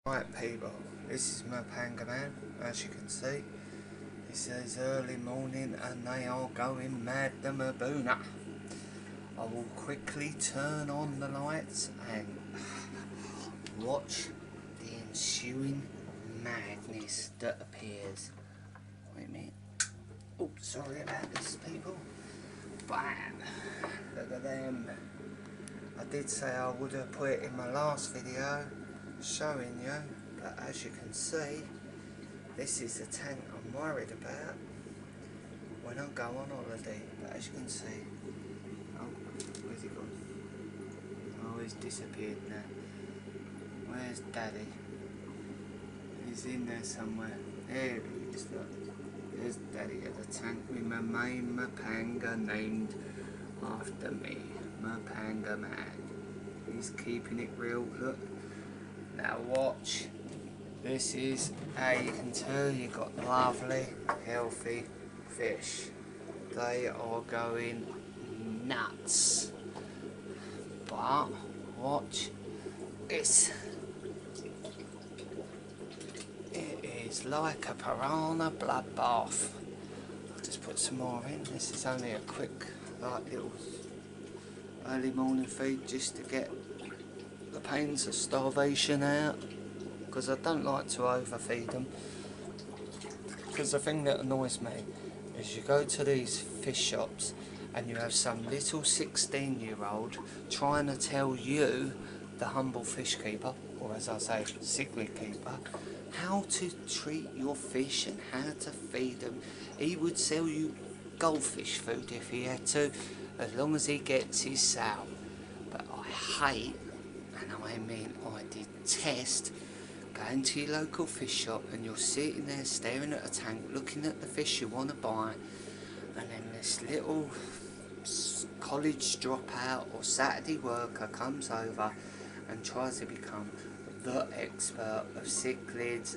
Right people, this is my panga man, as you can see. This is early morning and they are going mad, the mbuna. I will quickly turn on the lights and watch the ensuing madness that appears. Wait a minute. Oh, sorry about this people. Bam! Look at them. I did say I would have put it in my last video showing you, but as you can see, this is the tank I'm worried about when I go on holiday. But as you can see, oh, where's he gone? Oh, he's disappeared now. Where's Daddy? He's in there somewhere. There he is, look. There's Daddy at the tank with my main Mapanga named after me. Mapanga man. He's keeping it real, look. Now watch. This is how you can tell you've got lovely, healthy fish. They are going nuts. But watch this. It is like a piranha bloodbath. I'll just put some more in. This is only a quick, little early morning feed just to get the pains of starvation out, because I don't like to overfeed them. Because the thing that annoys me is you go to these fish shops and you have some little 16-year-old trying to tell you, the humble fish keeper, or as I say, cichlid keeper, how to treat your fish and how to feed them. He would sell you goldfish food if he had to, as long as he gets his sale. But I hate, and I mean I detest, going to your local fish shop and you're sitting there staring at a tank looking at the fish you want to buy, and then this little college dropout or Saturday worker comes over and tries to become the expert of cichlids,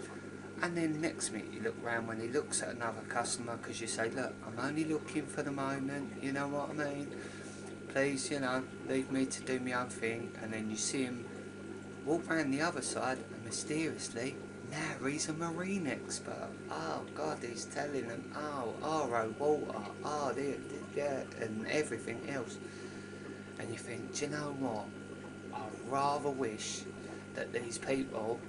and then next minute you look round when he looks at another customer, because you say, look, I'm only looking for the moment, you know what I mean, please, you know, leave me to do my own thing. And then you see him walk round the other side and mysteriously, now he's a marine expert. Oh God, he's telling them, oh, RO water, oh, yeah, and everything else. And you think, do you know what, I rather wish that these people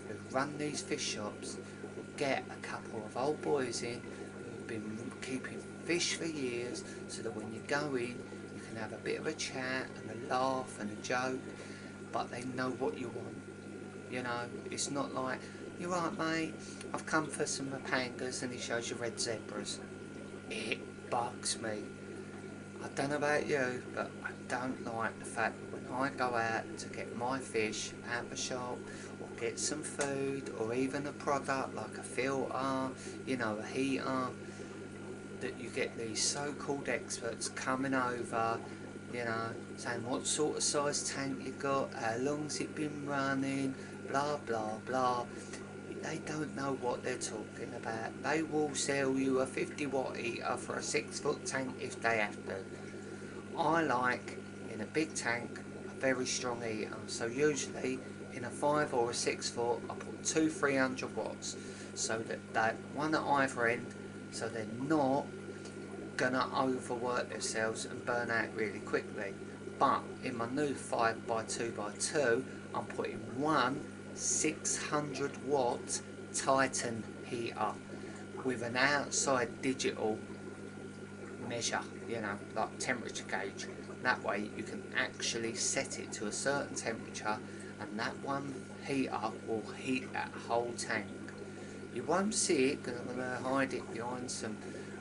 who run these fish shops would get a couple of old boys in who've been keeping fish for years, so that when you go in you can have a bit of a chat and a laugh and a joke, but they know what you want. You know, it's not like, you're right mate, I've come for some pangas, and he shows you red zebras. It bugs me. I don't know about you, but I don't like the fact that when I go out to get my fish out the shop, or get some food, or even a product like a filter, you know, a heater, that you get these so-called experts coming over, you know, saying what sort of size tank you got, how long's it been running, blah blah blah. They don't know what they're talking about. They will sell you a 50-watt heater for a 6-foot tank if they have to. I like, in a big tank, a very strong heater. So usually in a 5 or a 6 foot I put 300 watts, so that one at either end, so they're not gonna overwork themselves and burn out really quickly. But in my new 5x2x2 I'm putting one 600 watt Titan heater with an outside digital measure, you know, like temperature gauge. That way you can actually set it to a certain temperature, and that one heater will heat that whole tank. You won't see it because I'm going to hide it behind some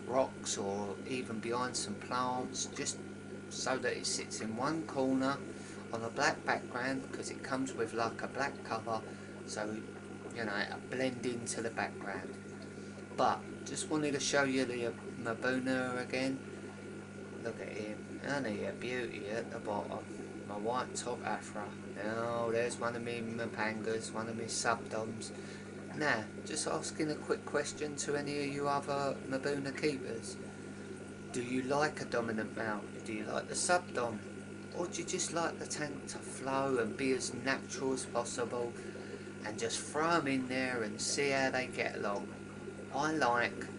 rocks or even behind some plants, just so that it sits in one corner on a black background, because it comes with like a black cover, so you know it'll blend into the background. But just wanted to show you the mbuna again. Look at him, and he a beauty at the bottom, my white top afro. Now there's one of me pangas, one of me subdoms. Now, just asking a quick question to any of you other mbuna keepers. Do you like a dominant male? Do you like the subdom? Or do you just like the tank to flow and be as natural as possible and just throw them in there and see how they get along. I like